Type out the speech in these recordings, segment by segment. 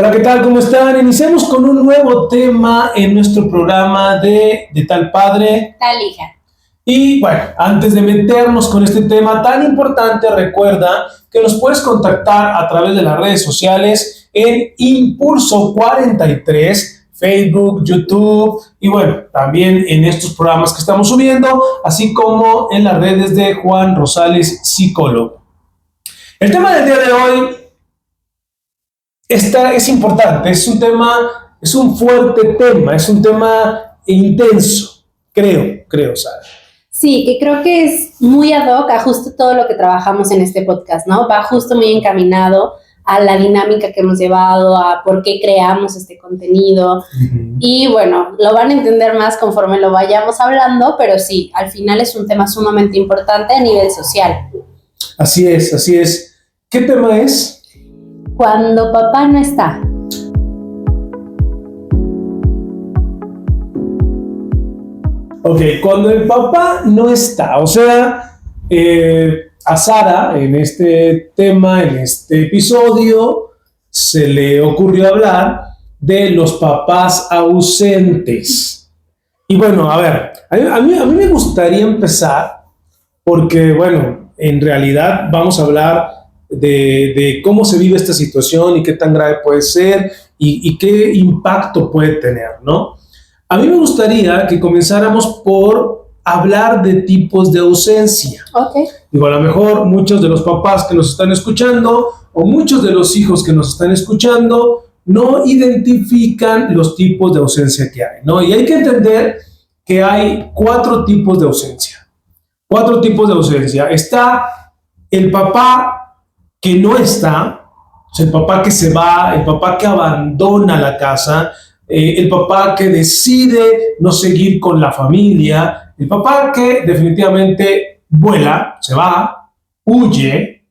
Hola, ¿qué tal? ¿Cómo están? Iniciamos con un nuevo tema en nuestro programa de Tal Padre. Tal hija. Y bueno, antes de meternos con este tema tan importante, recuerda que nos puedes contactar a través de las redes sociales en Impulso 43, Facebook, YouTube y bueno, también en estos programas que estamos subiendo, así como en las redes de Juan Rosales, psicólogo. El tema del día de hoy es importante, es un fuerte tema, es un tema intenso, creo, Sara. Sí, que creo que es muy ad hoc a justo todo lo que trabajamos en este podcast, ¿no? Va justo muy encaminado a la dinámica que hemos llevado, a por qué creamos este contenido. Uh-huh. Y bueno, lo van a entender más conforme lo vayamos hablando, pero sí, al final es un tema sumamente importante a nivel social. Así es. ¿Qué tema es? Cuando papá no está. Ok, cuando el papá no está, o sea, a Sara en este tema, en este episodio, se le ocurrió hablar de los papás ausentes. Y bueno, a ver, a mí me gustaría empezar porque, bueno, en realidad vamos a hablar de cómo se vive esta situación y qué tan grave puede ser y qué impacto puede tener, ¿no? A mí me gustaría que comenzáramos por hablar de tipos de ausencia. Okay. Digo, a lo mejor muchos de los papás que nos están escuchando o muchos de los hijos que nos están escuchando no identifican los tipos de ausencia que hay, ¿no? Y hay que entender que hay 4 tipos de ausencia. 4 tipos de ausencia. Está el papá que no está, o sea, el papá que se va, el papá que abandona la casa, el papá que decide no seguir con la familia, el papá que definitivamente vuela, se va, huye.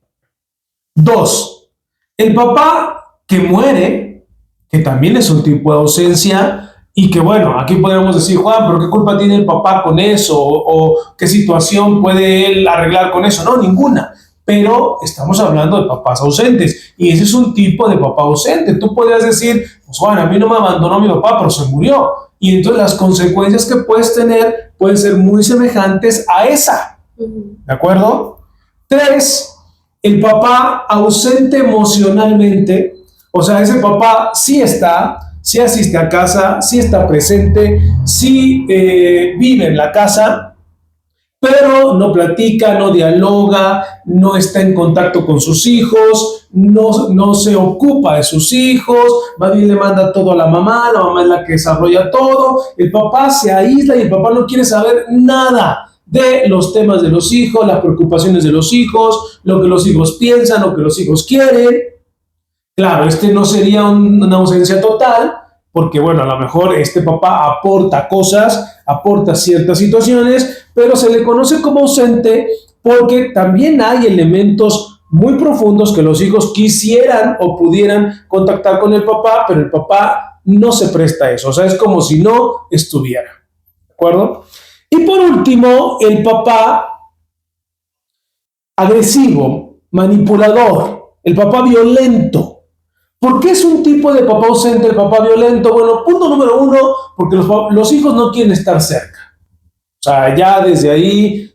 2, el papá que muere, que también es un tipo de ausencia y que bueno, aquí podemos decir, Juan, pero ¿qué culpa tiene el papá con eso? ¿O qué situación puede él arreglar con eso? No, ninguna. Pero estamos hablando de papás ausentes y ese es un tipo de papá ausente. Tú podrías decir, pues Juan, a mí no me abandonó mi papá, pero se murió. Y entonces las consecuencias que puedes tener pueden ser muy semejantes a esa. ¿De acuerdo? 3, el papá ausente emocionalmente, o sea, ese papá sí está, sí asiste a casa, sí está presente, sí vive en la casa, pero no platica, no dialoga, no está en contacto con sus hijos, no se ocupa de sus hijos, más bien le manda todo a la mamá es la que desarrolla todo, el papá se aísla y el papá no quiere saber nada de los temas de los hijos, las preocupaciones de los hijos, lo que los hijos piensan, lo que los hijos quieren. Claro, no sería una ausencia total, porque bueno, a lo mejor este papá aporta cosas, aporta ciertas situaciones, pero se le conoce como ausente porque también hay elementos muy profundos que los hijos quisieran o pudieran contactar con el papá, pero el papá no se presta a eso, o sea, es como si no estuviera, ¿de acuerdo? Y por último, el papá agresivo, manipulador, el papá violento. ¿Por qué es un tipo de papá ausente el papá violento? Bueno, punto número 1, porque los hijos no quieren estar cerca. O sea, ya desde ahí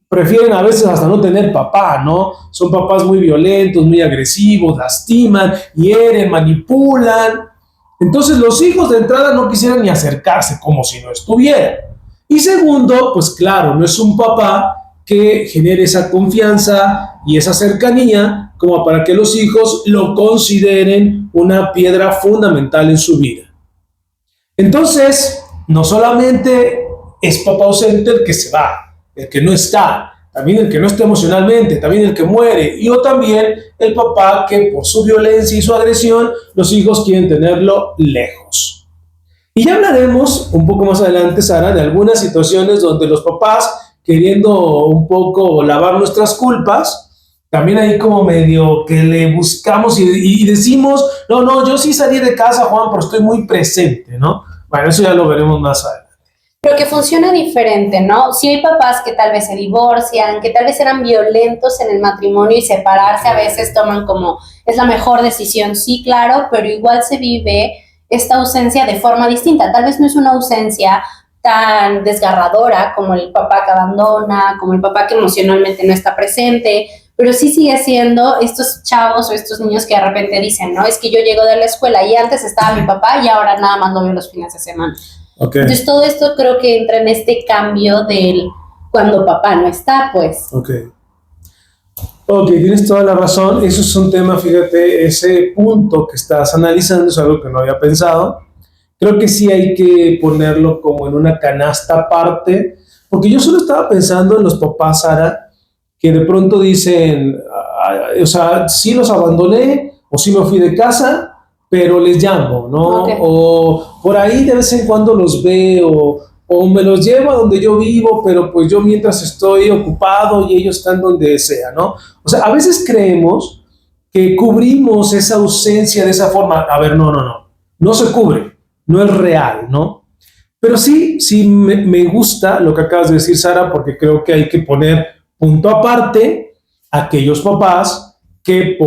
prefieren a veces hasta no tener papá, ¿no? Son papás muy violentos, muy agresivos, lastiman, hieren, manipulan. Entonces los hijos de entrada no quisieran ni acercarse, como si no estuvieran. Y segundo, pues claro, no es un papá que genere esa confianza y esa cercanía como para que los hijos lo consideren una piedra fundamental en su vida. Entonces, no solamente es papá ausente el que se va, el que no está, también el que no está emocionalmente, también el que muere, y o también el papá que por su violencia y su agresión, los hijos quieren tenerlo lejos. Y ya hablaremos un poco más adelante, Sara, de algunas situaciones donde los papás, queriendo un poco lavar nuestras culpas, también ahí como medio que le buscamos y decimos, no, yo sí salí de casa, Juan, pero estoy muy presente, ¿no? Bueno, eso ya lo veremos más adelante. Pero que funciona diferente, ¿no? Si hay papás que tal vez se divorcian, que tal vez eran violentos en el matrimonio y separarse a veces toman como, es la mejor decisión, sí, claro, pero igual se vive esta ausencia de forma distinta. Tal vez no es una ausencia tan desgarradora como el papá que abandona, como el papá que emocionalmente no está presente, pero sí sigue siendo estos chavos o estos niños que de repente dicen, no, es que yo llego de la escuela y antes estaba mi papá y ahora nada más lo veo los fines de semana. Okay. Entonces todo esto creo que entra en este cambio del cuando papá no está, pues. Ok, tienes toda la razón. Eso es un tema, fíjate, ese punto que estás analizando es algo que no había pensado. Creo que sí hay que ponerlo como en una canasta aparte, porque yo solo estaba pensando en los papás, Sara, que de pronto dicen, o sea, sí los abandoné o sí me fui de casa, pero les llamo, ¿no? Okay. O por ahí de vez en cuando los veo, o me los llevo a donde yo vivo, pero pues yo mientras estoy ocupado y ellos están donde sea, ¿no? O sea, a veces creemos que cubrimos esa ausencia de esa forma. A ver, no se cubre, no es real, ¿no? Pero sí me gusta lo que acabas de decir, Sara, porque creo que hay que poner punto aparte a aquellos papás que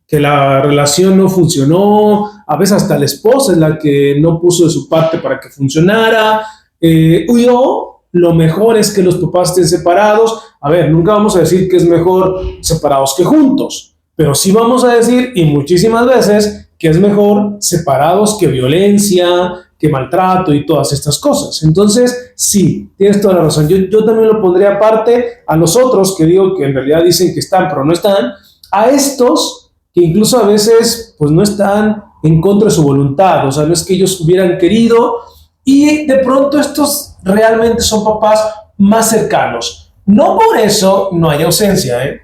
que la relación no funcionó, a veces hasta la esposa es la que no puso de su parte para que funcionara, o lo mejor es que los papás estén separados. A ver, nunca vamos a decir que es mejor separados que juntos, pero sí vamos a decir, y muchísimas veces, que es mejor separados que violencia, que maltrato y todas estas cosas. Entonces, sí, tienes toda la razón. Yo también lo pondría aparte a los otros que digo que en realidad dicen que están, pero no están, a estos que incluso a veces pues no están en contra de su voluntad, o sea, no es que ellos hubieran querido, y de pronto estos realmente son papás más cercanos. No por eso no hay ausencia, ¿eh?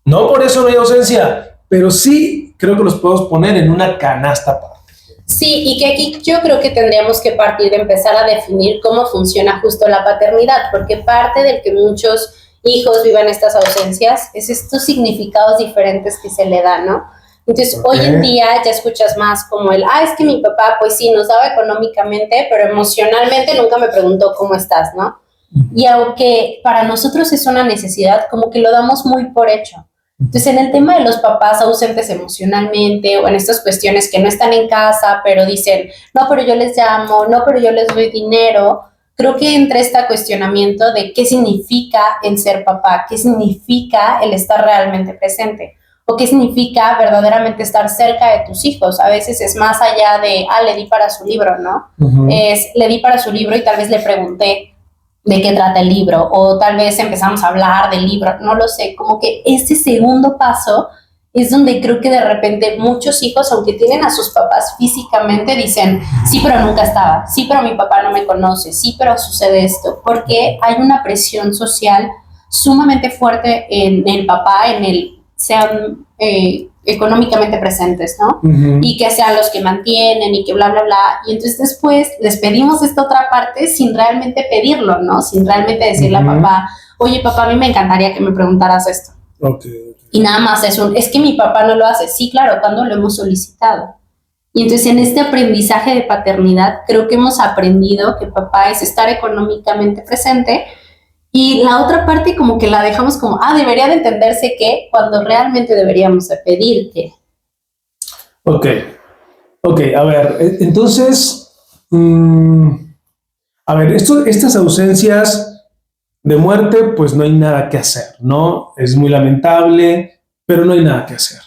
No por eso no hay ausencia, pero sí creo que los podemos poner en una canasta aparte. Sí, y que aquí yo creo que tendríamos que partir de empezar a definir cómo funciona justo la paternidad, porque parte del que muchos hijos vivan estas ausencias es estos significados diferentes que se le dan, ¿no? Entonces, hoy en día ya escuchas más como es que mi papá, pues sí, nos daba económicamente, pero emocionalmente nunca me preguntó cómo estás, ¿no? Y aunque para nosotros es una necesidad, como que lo damos muy por hecho. Entonces, en el tema de los papás ausentes emocionalmente o en estas cuestiones que no están en casa, pero dicen, no, pero yo les llamo, no, pero yo les doy dinero, creo que entra este cuestionamiento de qué significa el ser papá, qué significa el estar realmente presente o qué significa verdaderamente estar cerca de tus hijos. A veces es más allá de, le di para su libro, ¿no? Le di para su libro y tal vez le pregunté de qué trata el libro, o tal vez empezamos a hablar del libro, no lo sé, como que este segundo paso es donde creo que de repente muchos hijos, aunque tienen a sus papás físicamente, dicen, sí, pero nunca estaba, sí, pero mi papá no me conoce, sí, pero sucede esto, porque hay una presión social sumamente fuerte en el papá, en el sean económicamente presentes, ¿no? Y que sean los que mantienen y que bla, bla, bla. Y entonces después les pedimos esta otra parte sin realmente pedirlo, ¿no? Sin realmente decirle a papá, oye, papá, a mí me encantaría que me preguntaras esto. Y nada más es que mi papá no lo hace. Sí, claro, cuando lo hemos solicitado. Y entonces en este aprendizaje de paternidad creo que hemos aprendido que papá es estar económicamente presente. Y la otra parte como que la dejamos como, debería de entenderse que cuando realmente deberíamos de pedir que. Ok, a ver, entonces, a ver, estas ausencias de muerte, pues no hay nada que hacer, ¿no? Es muy lamentable, pero no hay nada que hacer.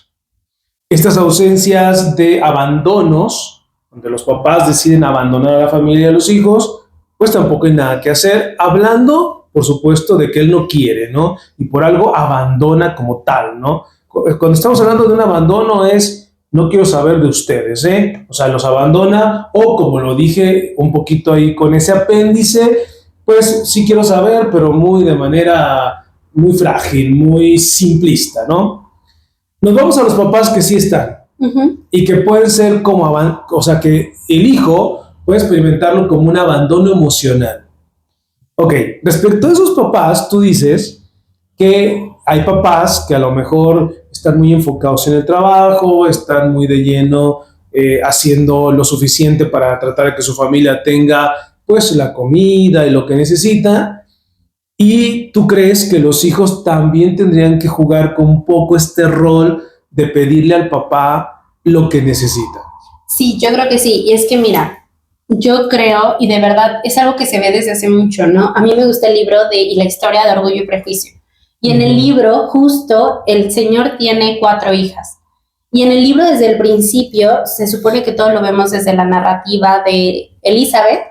Estas ausencias de abandonos, donde los papás deciden abandonar a la familia y a los hijos, pues tampoco hay nada que hacer, hablando por supuesto, de que él no quiere, ¿no? Y por algo abandona como tal, ¿no? Cuando estamos hablando de un abandono es, no quiero saber de ustedes, ¿eh? O sea, los abandona, o como lo dije un poquito ahí con ese apéndice, pues sí quiero saber, pero de manera muy frágil, muy simplista, ¿no? Nos vamos a los papás que sí están, y que pueden ser como, o sea, que el hijo puede experimentarlo como un abandono emocional. Ok, respecto a esos papás, tú dices que hay papás que a lo mejor están muy enfocados en el trabajo, están muy de lleno haciendo lo suficiente para tratar de que su familia tenga pues la comida y lo que necesita, y tú crees que los hijos también tendrían que jugar con un poco este rol de pedirle al papá lo que necesita. Sí, yo creo que sí. Y es que mira, yo creo, y de verdad es algo que se ve desde hace mucho, ¿no? A mí me gusta el libro y la historia de Orgullo y Prejuicio. Y en el libro, justo, el señor tiene 4 hijas. Y en el libro, desde el principio, se supone que todo lo vemos desde la narrativa de Elizabeth.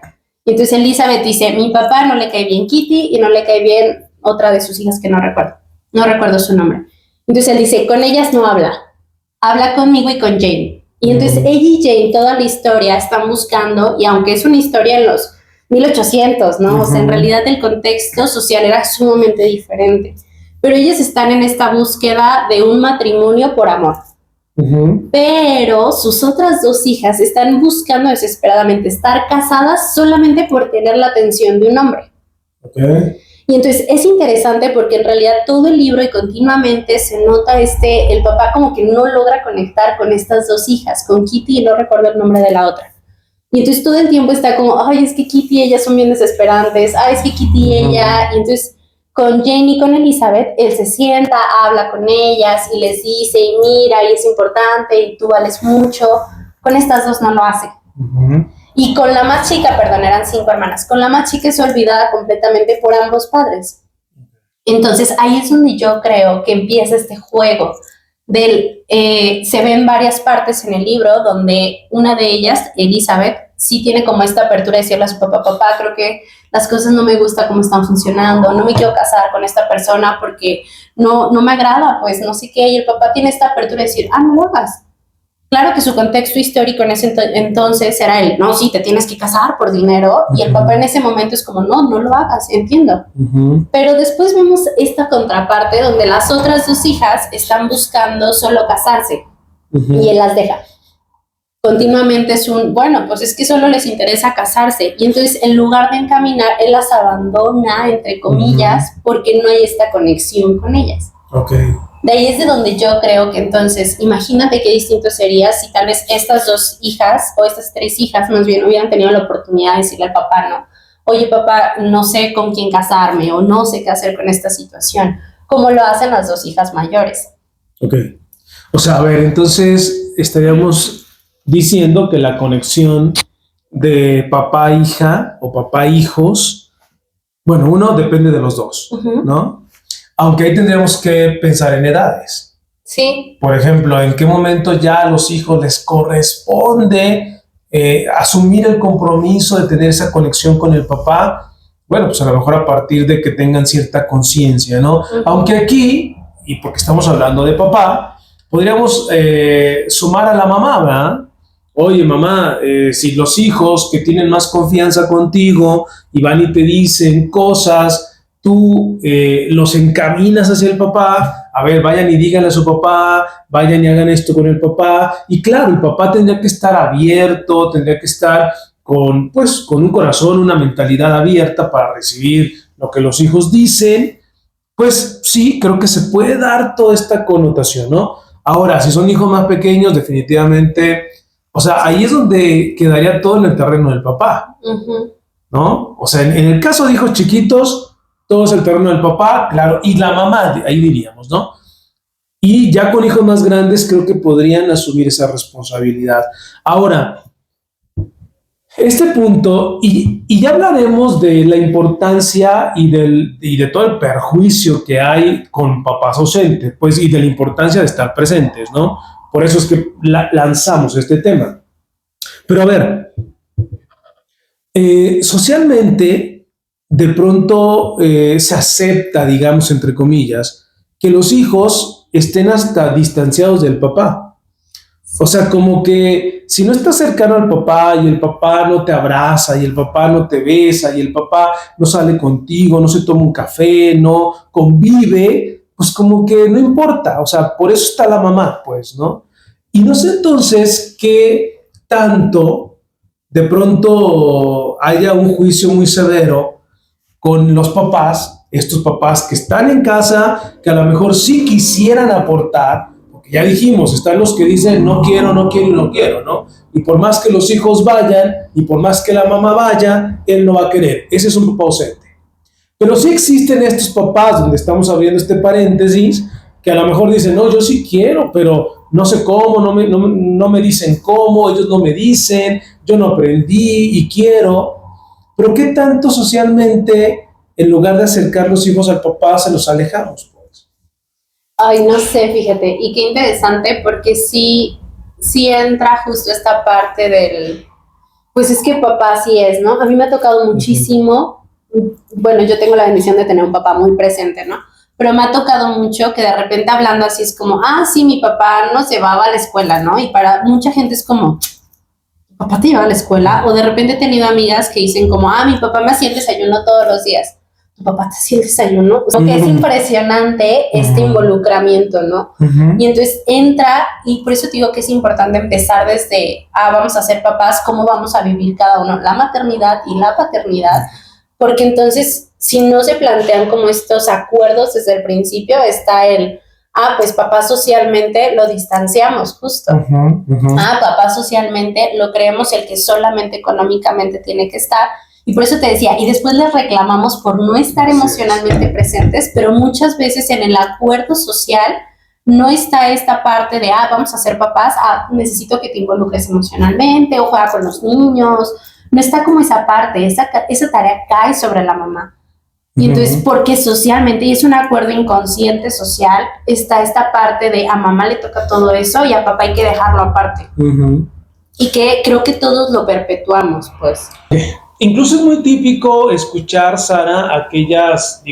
Y entonces Elizabeth dice, mi papá no le cae bien Kitty y no le cae bien otra de sus hijas que no recuerdo su nombre. Entonces él dice, con ellas no habla conmigo y con Jane. Y entonces ella y Jane, toda la historia, están buscando, y aunque es una historia en los 1800, ¿no? O sea, en realidad el contexto social era sumamente diferente. Pero ellas están en esta búsqueda de un matrimonio por amor. Pero sus otras 2 hijas están buscando desesperadamente estar casadas solamente por tener la atención de un hombre. Y entonces es interesante porque en realidad todo el libro y continuamente se nota el papá como que no logra conectar con estas 2 hijas, con Kitty y no recuerdo el nombre de la otra. Y entonces todo el tiempo está como, ay, es que Kitty y ella son bien desesperantes, ay, es que Kitty y ella, y entonces con Jane y con Elizabeth, él se sienta, habla con ellas y les dice, y mira, y es importante, y tú vales mucho. Con estas 2 no lo hace. Y con la más chica, perdón, eran 5 hermanas, con la más chica es olvidada completamente por ambos padres. Entonces ahí es donde yo creo que empieza este juego se ven varias partes en el libro donde una de ellas, Elizabeth, sí tiene como esta apertura de decirle a su papá, creo que las cosas no me gustan cómo están funcionando, no me quiero casar con esta persona porque no me agrada, pues no sé qué, y el papá tiene esta apertura de decir, no lo hagas. Claro que su contexto histórico en ese entonces era no, sí, te tienes que casar por dinero, y el papá en ese momento es como, no lo hagas, entiendo. Pero después vemos esta contraparte donde las otras 2 hijas están buscando solo casarse, y él las deja. Continuamente es pues es que solo les interesa casarse, y entonces en lugar de encaminar, él las abandona, entre comillas, porque no hay esta conexión con ellas. De ahí es de donde yo creo que entonces, imagínate qué distinto sería si tal vez estas 2 hijas, o estas 3 hijas más bien, hubieran tenido la oportunidad de decirle al papá, no, oye papá, no sé con quién casarme, o no sé qué hacer con esta situación, como lo hacen las 2 hijas mayores. O sea, a ver, entonces estaríamos diciendo que la conexión de papá-hija o papá-hijos, bueno, uno depende de los 2, ¿no? Aunque ahí tendríamos que pensar en edades. Sí. Por ejemplo, ¿en qué momento ya a los hijos les corresponde asumir el compromiso de tener esa conexión con el papá? Bueno, pues a lo mejor a partir de que tengan cierta conciencia, ¿no? Aunque aquí, y porque estamos hablando de papá, podríamos sumar a la mamá, ¿verdad? Oye, mamá, si los hijos que tienen más confianza contigo y van y te dicen cosas, tú los encaminas hacia el papá, a ver, vayan y díganle a su papá, vayan y hagan esto con el papá, y claro, el papá tendría que estar abierto, tendría que estar con un corazón, una mentalidad abierta para recibir lo que los hijos dicen. Pues sí, creo que se puede dar toda esta connotación, ¿no? Ahora, si son hijos más pequeños, definitivamente, o sea, ahí es donde quedaría todo en el terreno del papá, ¿no? O sea, en el caso de hijos chiquitos, todo es el terreno del papá, claro, y la mamá, ahí diríamos, ¿no? Y ya con hijos más grandes creo que podrían asumir esa responsabilidad. Ahora, este punto, y ya hablaremos de la importancia y de todo el perjuicio que hay con papás ausentes, pues, y de la importancia de estar presentes, ¿no? Por eso es que lanzamos este tema. Pero a ver, socialmente, de pronto se acepta, digamos, entre comillas, que los hijos estén hasta distanciados del papá. O sea, como que si no estás cercano al papá y el papá no te abraza y el papá no te besa y el papá no sale contigo, no se toma un café, no convive, pues como que no importa. O sea, por eso está la mamá, pues, ¿no? Y no sé entonces qué tanto de pronto haya un juicio muy severo con los papás, estos papás que están en casa, que a lo mejor sí quisieran aportar, porque Ya dijimos, están los que dicen no quiero, no quiero y no quiero, ¿no? Y por más que los hijos vayan y por más que la mamá vaya, él no va a querer. Ese es un papá ausente. Pero sí existen estos papás, donde estamos abriendo este paréntesis, que a lo mejor dicen, no, yo sí quiero, pero no sé cómo, no me dicen cómo, ellos no me dicen, yo no aprendí y quiero. Pero ¿qué tanto socialmente, en lugar de acercar los hijos al papá, se los alejamos? Pues? Ay, no sé, fíjate, y qué interesante porque sí entra justo esta parte del, pues es que papá sí es, ¿no? A mí me ha tocado muchísimo, bueno, yo tengo la bendición de tener un papá muy presente, ¿no? Pero me ha tocado mucho que de repente hablando así es como, ah, sí, mi papá nos llevaba a la escuela, ¿no? Y para mucha gente es como, ¿papá te llevaba a la escuela? O de repente he tenido amigas que dicen como, ah, mi papá me hacía el desayuno todos los días. ¿Tu papá te hacía el desayuno? O sea, que es impresionante este involucramiento, ¿no? Y entonces entra, y por eso te digo que es importante empezar desde, vamos a ser papás, cómo vamos a vivir cada uno, la maternidad y la paternidad, porque entonces, si no se plantean como estos acuerdos desde el principio, está el, pues papá socialmente lo distanciamos, justo. Papá socialmente lo creemos el que solamente económicamente tiene que estar. Y por eso te decía, y después les reclamamos por no estar emocionalmente presentes, pero muchas veces en el acuerdo social no está esta parte de, vamos a ser papás, necesito que te involucres emocionalmente, o juega con los niños. No está como esa parte, esa tarea cae sobre la mamá. Y entonces, porque socialmente, y es un acuerdo inconsciente social, está esta parte de a mamá le toca todo eso y a papá hay que dejarlo aparte. Y que creo que todos lo perpetuamos, pues. Incluso es muy típico escuchar, Sara, aquellas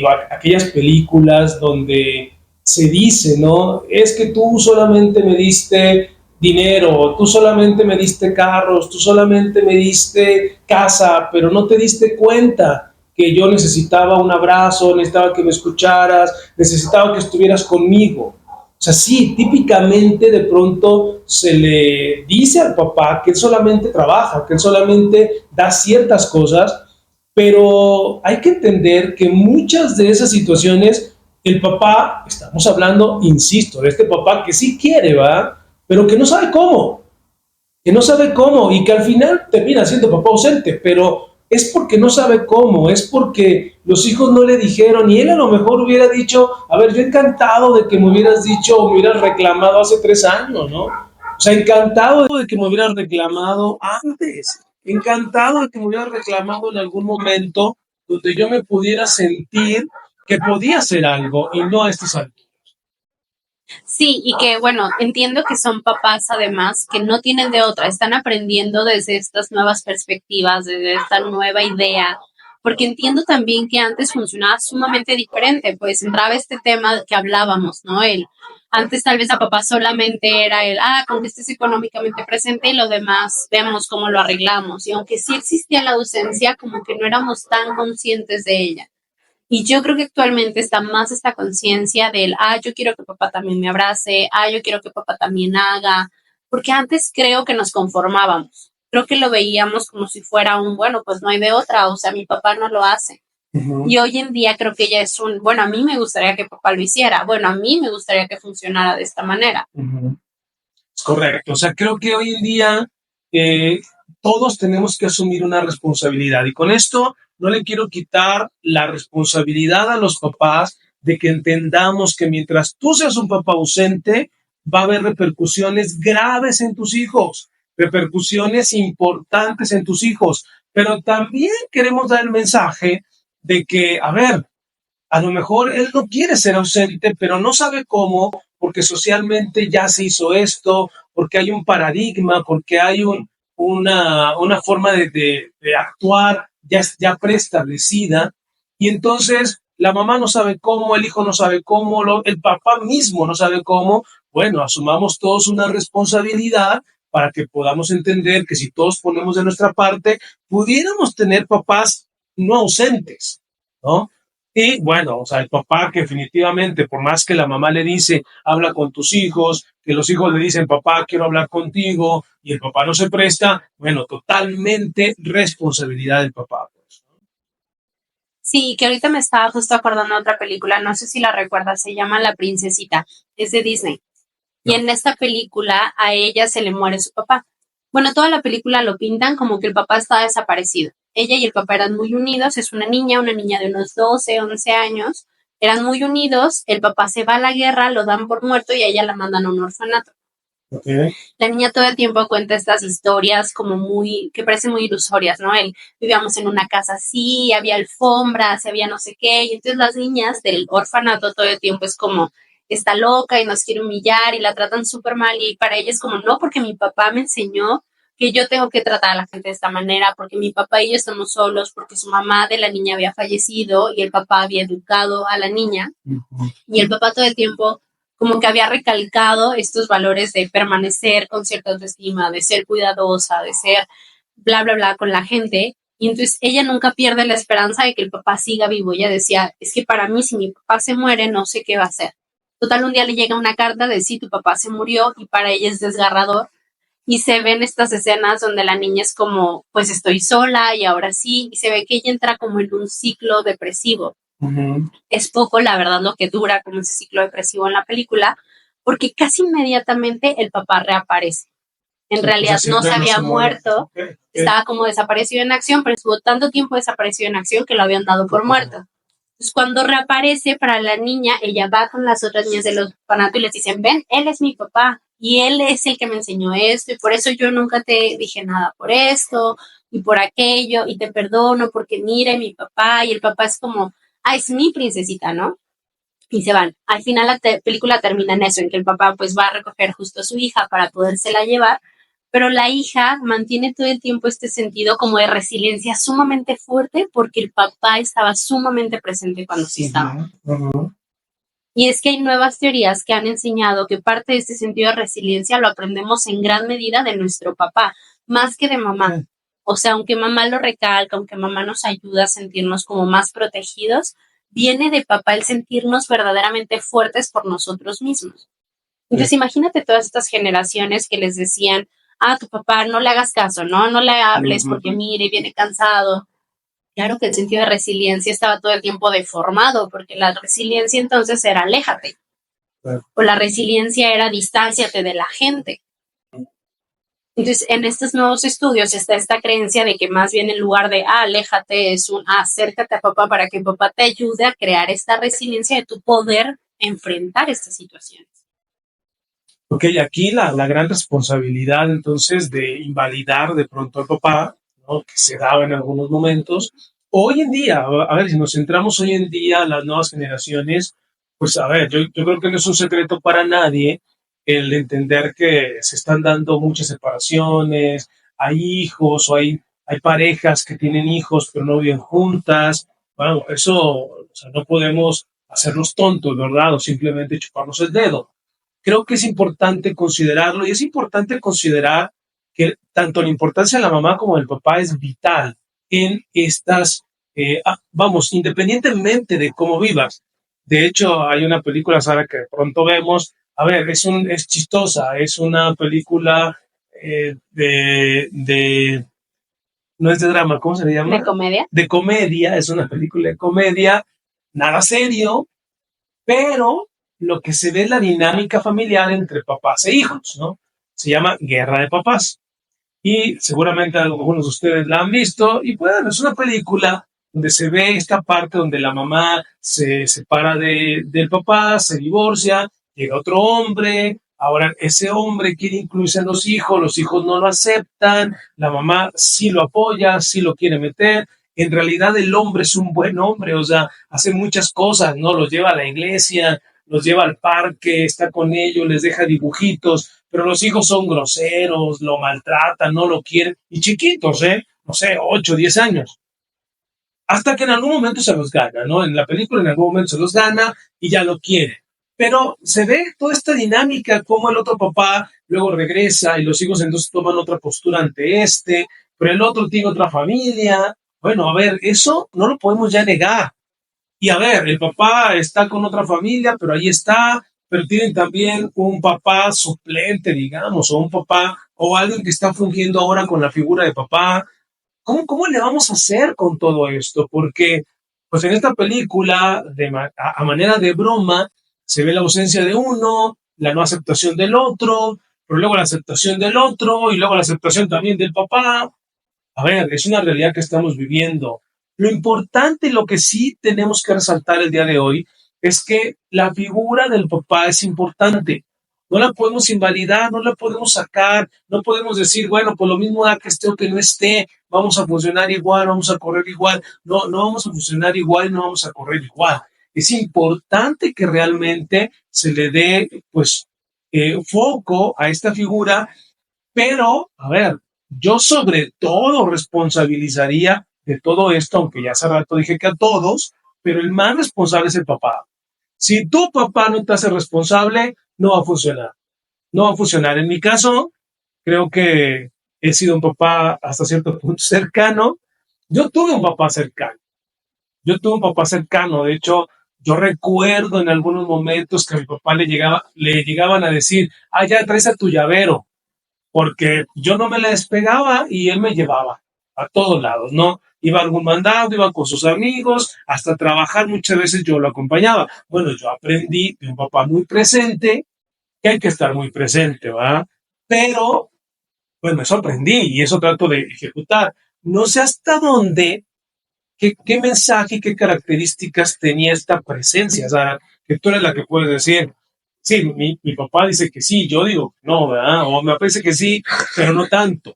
películas donde se dice, ¿no? Es que tú solamente me diste dinero, tú solamente me diste carros, tú solamente me diste casa, pero no te diste cuenta que yo necesitaba un abrazo, necesitaba que me escucharas, necesitaba que estuvieras conmigo. O sea, sí, típicamente de pronto se le dice al papá que él solamente trabaja, que él solamente da ciertas cosas, pero hay que entender que muchas de esas situaciones, el papá, estamos hablando, insisto, de este papá que sí quiere, ¿va? Pero que no sabe cómo, y que al final termina siendo papá ausente, pero es porque no sabe cómo, es porque los hijos no le dijeron, y él a lo mejor hubiera dicho, a ver, yo encantado de que me hubieras dicho o me hubieras reclamado hace 3 años, ¿no? O sea, encantado de que me hubieras reclamado antes, encantado de que me hubieras reclamado en algún momento donde yo me pudiera sentir que podía hacer algo y no a estas alturas. Sí, y que bueno, entiendo que son papás además que no tienen de otra, están aprendiendo desde estas nuevas perspectivas, desde esta nueva idea, porque entiendo también que antes funcionaba sumamente diferente, pues entraba este tema que hablábamos, ¿no? Antes tal vez a papá solamente era con que estés económicamente presente y lo demás vemos cómo lo arreglamos, y aunque sí existía la ausencia, como que no éramos tan conscientes de ella. Y yo creo que actualmente está más esta conciencia del, yo quiero que papá también me abrace, yo quiero que papá también haga, porque antes creo que nos conformábamos, creo que lo veíamos como si fuera bueno, pues no hay de otra, o sea, mi papá no lo hace. Y hoy en día creo que ya es bueno, a mí me gustaría que papá lo hiciera, bueno, a mí me gustaría que funcionara de esta manera. Es correcto, o sea, creo que hoy en día todos tenemos que asumir una responsabilidad, y con esto no le quiero quitar la responsabilidad a los papás de que entendamos que mientras tú seas un papá ausente, va a haber repercusiones graves en tus hijos, repercusiones importantes en tus hijos, pero también queremos dar el mensaje de que, a ver, a lo mejor él no quiere ser ausente, pero no sabe cómo, porque socialmente ya se hizo esto, porque hay un paradigma, porque hay una forma de actuar ya preestablecida, y entonces la mamá no sabe cómo, el hijo no sabe cómo, el papá mismo no sabe cómo. Bueno, asumamos todos una responsabilidad para que podamos entender que si todos ponemos de nuestra parte, pudiéramos tener papás no ausentes, ¿no? Y bueno, o sea, el papá que definitivamente, por más que la mamá le dice, habla con tus hijos, que los hijos le dicen, papá, quiero hablar contigo, y el papá no se presta, bueno, totalmente responsabilidad del papá. Sí, que ahorita me estaba justo acordando de otra película, no sé si la recuerdas, se llama La Princesita, es de Disney. Y en esta película a ella se le muere su papá. Bueno, toda la película lo pintan como que el papá está desaparecido. Ella y el papá eran muy unidos, es una niña de unos 12, 11 años, eran muy unidos, el papá se va a la guerra, lo dan por muerto y a ella la mandan a un orfanato. Okay. La niña todo el tiempo cuenta estas historias como que parecen muy ilusorias, ¿no? Vivíamos en una casa así, había alfombras, había no sé qué, y entonces las niñas del orfanato todo el tiempo es como, está loca y nos quiere humillar y la tratan súper mal, y para ella es como, no, porque mi papá me enseñó que yo tengo que tratar a la gente de esta manera, porque mi papá y yo estamos solos, porque su mamá de la niña había fallecido y el papá había educado a la niña, y el papá todo el tiempo como que había recalcado estos valores de permanecer con cierta autoestima, de ser cuidadosa, de ser bla, bla, bla con la gente. Y entonces ella nunca pierde la esperanza de que el papá siga vivo. Ella decía, es que para mí si mi papá se muere, no sé qué va a hacer. Total, un día le llega una carta de sí, tu papá se murió, y para ella es desgarrador. Y se ven estas escenas donde la niña es como, pues estoy sola y ahora sí, y se ve que ella entra como en un ciclo depresivo. Es poco, la verdad, lo que dura como ese ciclo depresivo en la película, porque casi inmediatamente el papá reaparece. En realidad no se había muerto, estaba como desaparecido en acción, pero estuvo tanto tiempo desaparecido en acción que lo habían dado por muerto. Entonces, cuando reaparece para la niña, ella va con las otras niñas del orfanato y les dicen, ven, él es mi papá y él es el que me enseñó esto y por eso yo nunca te dije nada por esto y por aquello y te perdono porque mire mi papá, y el papá es como, es mi princesita, ¿no? Y se van. Al final la película termina en eso, en que el papá pues va a recoger justo a su hija para podérsela llevar, pero la hija mantiene todo el tiempo este sentido como de resiliencia sumamente fuerte porque el papá estaba sumamente presente cuando sí estaba. Y es que hay nuevas teorías que han enseñado que parte de este sentido de resiliencia lo aprendemos en gran medida de nuestro papá, más que de mamá. O sea, aunque mamá lo recalca, aunque mamá nos ayuda a sentirnos como más protegidos, viene de papá el sentirnos verdaderamente fuertes por nosotros mismos. Entonces, imagínate todas estas generaciones que les decían, tu papá no le hagas caso, no le hables porque mire, viene cansado. Claro que el sentido de resiliencia estaba todo el tiempo deformado, porque la resiliencia entonces era aléjate. O la resiliencia era distánciate de la gente. Entonces, en estos nuevos estudios está esta creencia de que más bien en lugar de aléjate, es un acércate a papá para que papá te ayude a crear esta resiliencia de tu poder enfrentar estas situaciones. Ok, aquí la gran responsabilidad entonces de invalidar de pronto al papá, ¿no? Que se daba en algunos momentos. Hoy en día, a ver, si nos centramos hoy en día las nuevas generaciones, pues a ver, yo creo que no es un secreto para nadie el entender que se están dando muchas separaciones, hay hijos o hay parejas que tienen hijos pero no viven juntas. Bueno, eso, o sea, no podemos hacernos tontos, ¿verdad? O simplemente chuparnos el dedo. Creo que es importante considerarlo y es importante considerar que tanto la importancia de la mamá como del papá es vital en estas, vamos, independientemente de cómo vivas. De hecho, hay una película, Sara, que de pronto vemos, a ver, es chistosa, es una película no es de drama, ¿cómo se le llama? ¿De comedia? De comedia, es una película de comedia, nada serio, pero lo que se ve es la dinámica familiar entre papás e hijos, ¿no? Se llama Guerra de Papás. Y seguramente algunos de ustedes la han visto. Y bueno, es una película donde se ve esta parte donde la mamá se separa del papá, se divorcia, llega otro hombre. Ahora ese hombre quiere incluirse en los hijos no lo aceptan, la mamá sí lo apoya, sí lo quiere meter. En realidad el hombre es un buen hombre, o sea, hace muchas cosas, ¿no? Los lleva a la iglesia, los lleva al parque, está con ellos, les deja dibujitos, pero los hijos son groseros, lo maltratan, no lo quieren, y chiquitos, no sé, 8, 10 años. Hasta que en algún momento se los gana, ¿no? En la película en algún momento se los gana y ya lo quiere. Pero se ve toda esta dinámica, como el otro papá luego regresa y los hijos entonces toman otra postura ante pero el otro tiene otra familia. Bueno, a ver, eso no lo podemos ya negar. Y a ver, el papá está con otra familia, pero ahí está, pero tienen también un papá suplente, digamos, o un papá, o alguien que está fungiendo ahora con la figura de papá. ¿Cómo le vamos a hacer con todo esto? Porque, pues en esta película, a manera de broma, se ve la ausencia de uno, la no aceptación del otro, pero luego la aceptación del otro y luego la aceptación también del papá. A ver, es una realidad que estamos viviendo. Lo importante, lo que sí tenemos que resaltar el día de hoy, es que la figura del papá es importante. No la podemos invalidar, no la podemos sacar, no podemos decir, bueno, pues lo mismo da que esté o que no esté, vamos a funcionar igual, vamos a correr igual. No, no vamos a funcionar igual y no vamos a correr igual. Es importante que realmente se le dé, pues, foco a esta figura, pero, a ver, yo sobre todo responsabilizaría de todo esto, aunque ya hace rato dije que a todos, pero el más responsable es el papá. Si tu papá no te hace responsable, no va a funcionar. No va a funcionar. En mi caso, creo que he sido un papá hasta cierto punto cercano. Yo tuve un papá cercano. Yo tuve un papá cercano. De hecho, yo recuerdo en algunos momentos que a mi papá le llegaban a decir, ah, ya traes a tu llavero, porque yo no me la despegaba y él me llevaba a todos lados, ¿no? Iba a algún mandado, iba con sus amigos, hasta trabajar muchas veces yo lo acompañaba. Bueno, yo aprendí de un papá muy presente, que hay que estar muy presente, ¿va? Pero, bueno, eso aprendí y eso trato de ejecutar. No sé hasta dónde, qué mensaje y qué características tenía esta presencia, Sara, que tú eres la que puedes decir, sí, mi papá dice que sí, yo digo que no, ¿verdad? O me parece que sí, pero no tanto.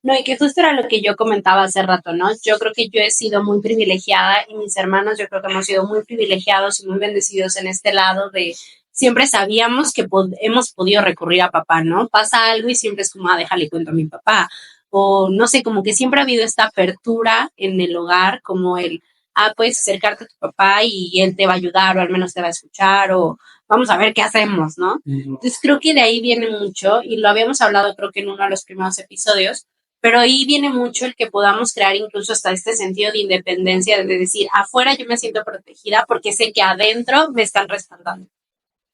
No, y que justo era lo que yo comentaba hace rato, ¿no? Yo creo que yo he sido muy privilegiada y mis hermanos yo creo que hemos sido muy privilegiados y muy bendecidos en este lado de siempre sabíamos que hemos podido recurrir a papá, ¿no? Pasa algo y siempre es como, ah, déjale cuento a mi papá. O no sé, como que siempre ha habido esta apertura en el hogar, como el, ah, puedes acercarte a tu papá y él te va a ayudar o al menos te va a escuchar o vamos a ver qué hacemos, ¿no? Entonces creo que de ahí viene mucho y lo habíamos hablado creo que en uno de los primeros episodios, pero ahí viene mucho el que podamos crear incluso hasta este sentido de independencia, de decir, afuera yo me siento protegida porque sé que adentro me están respaldando.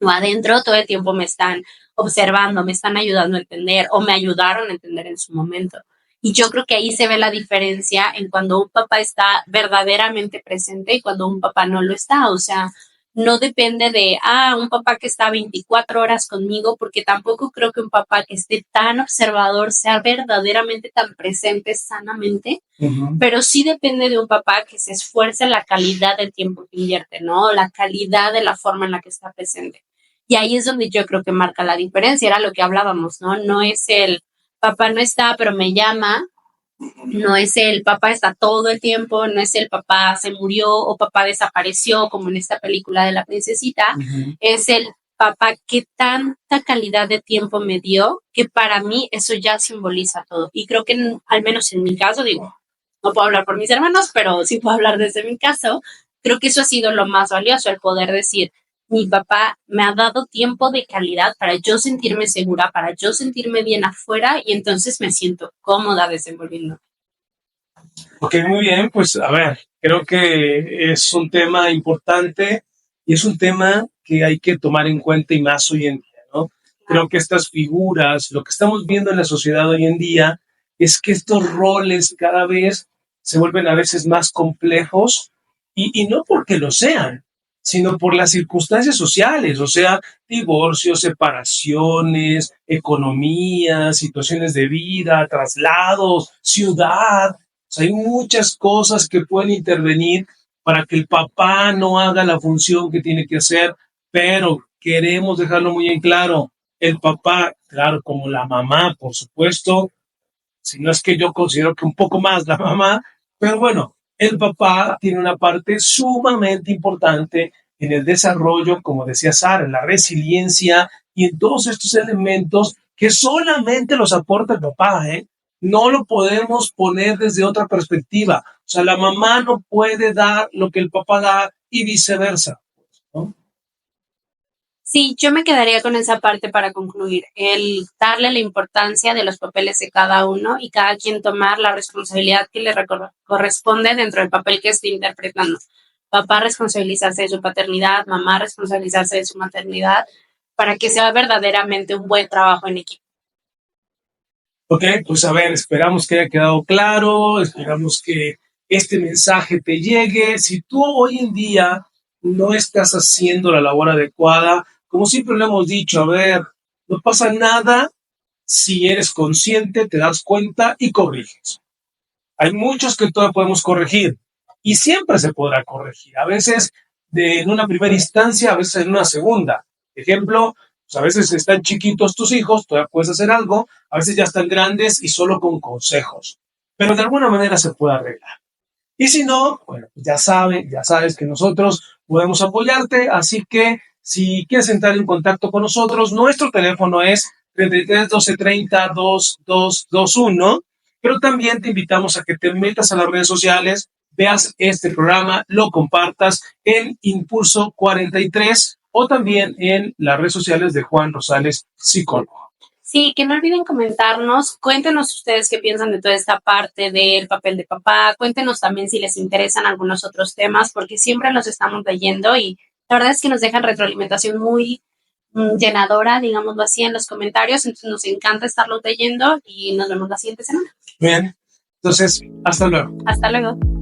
O adentro todo el tiempo me están observando, me están ayudando a entender o me ayudaron a entender en su momento. Y yo creo que ahí se ve la diferencia en cuando un papá está verdaderamente presente y cuando un papá no lo está. O sea, no depende de, un papá que está 24 horas conmigo, porque tampoco creo que un papá que esté tan observador sea verdaderamente tan presente sanamente, pero sí depende de un papá que se esfuerce en la calidad del tiempo que invierte, ¿no? La calidad de la forma en la que está presente. Y ahí es donde yo creo que marca la diferencia, era lo que hablábamos, ¿no? No es el papá no está, pero me llama, no es el papá está todo el tiempo, no es el papá se murió o papá desapareció, como en esta película de la princesita, es el papá que tanta calidad de tiempo me dio, que para mí eso ya simboliza todo. Y creo que al menos en mi caso, digo, no puedo hablar por mis hermanos, pero sí puedo hablar desde mi caso, creo que eso ha sido lo más valioso, el poder decir, mi papá me ha dado tiempo de calidad para yo sentirme segura, para yo sentirme bien afuera y entonces me siento cómoda desenvolviendo. Ok, muy bien, pues a ver, creo que es un tema importante y es un tema que hay que tomar en cuenta y más hoy en día, ¿no? Creo que estas figuras, lo que estamos viendo en la sociedad hoy en día, es que estos roles cada vez se vuelven a veces más complejos y no porque lo sean, sino por las circunstancias sociales, o sea, divorcios, separaciones, economía, situaciones de vida, traslados, ciudad. O sea, hay muchas cosas que pueden intervenir para que el papá no haga la función que tiene que hacer, pero queremos dejarlo muy en claro. El papá, claro, como la mamá, por supuesto, si no es que yo considero que un poco más la mamá, pero bueno, el papá tiene una parte sumamente importante en el desarrollo, como decía Sara, en la resiliencia y en todos estos elementos que solamente los aporta el papá, ¿eh? No lo podemos poner desde otra perspectiva. O sea, la mamá no puede dar lo que el papá da y viceversa, ¿no? Sí, yo me quedaría con esa parte para concluir, el darle la importancia de los papeles de cada uno y cada quien tomar la responsabilidad que le corresponde dentro del papel que esté interpretando. Papá responsabilizarse de su paternidad, mamá responsabilizarse de su maternidad, para que sea verdaderamente un buen trabajo en equipo. Ok, pues a ver, esperamos que haya quedado claro, esperamos que este mensaje te llegue. Si tú hoy en día no estás haciendo la labor adecuada, como siempre lo hemos dicho, a ver, no pasa nada si eres consciente, te das cuenta y corriges. Hay muchos que todavía podemos corregir y siempre se podrá corregir. A veces en una primera instancia, a veces en una segunda. Ejemplo, pues a veces están chiquitos tus hijos, todavía puedes hacer algo, a veces ya están grandes y solo con consejos. Pero de alguna manera se puede arreglar. Y si no, bueno, pues ya sabes que nosotros podemos apoyarte, así que si quieres entrar en contacto con nosotros, nuestro teléfono es 33 12 30 2221, pero también te invitamos a que te metas a las redes sociales, veas este programa, lo compartas en Impulso 43 o también en las redes sociales de Juan Rosales, psicólogo. Sí, que no olviden comentarnos, cuéntenos ustedes qué piensan de toda esta parte del papel de papá, cuéntenos también si les interesan algunos otros temas, porque siempre los estamos leyendo y la verdad es que nos dejan retroalimentación muy llenadora, digámoslo así, en los comentarios, entonces nos encanta estarlos leyendo y nos vemos la siguiente semana. Bien, entonces, hasta luego. Hasta luego.